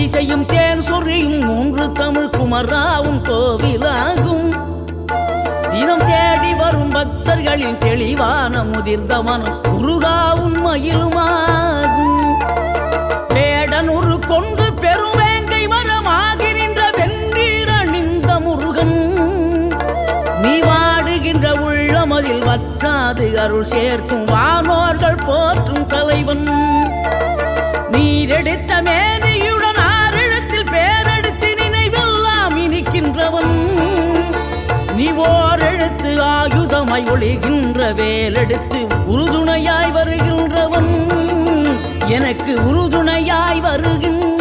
திசையும் தேன் சொறியும் மூன்று தமிழ் குமராவும் கோவிலாகும். தினம் தேடி வரும் பக்தர்களின் தெளிவான முதிர்ந்த மனம் முருகா உண்மையிலுமாகும். வேடனுரு கொண்டு பெருவேங்கை மரமாகி நின்ற வென்றீர் அணிந்த முருகன், நீ வாடுகின்ற உள்ளமதில் வற்றாது அருள் சேர்க்கும் வானோர்கள் போற்றும் தலைவன். நீரெடுத்த மேனியுடன் ஆறிடத்தில் பேரெடுத்து நினைவெல்லாம் இனிக்கின்றவன், நீ ஓரெழுத்து ஆயுதமாய் ஒளிகின்ற வேலெடுத்து உறுதுணையாய் வருகின்றவன், எனக்கு உறுதுணையாய் வருகின்ற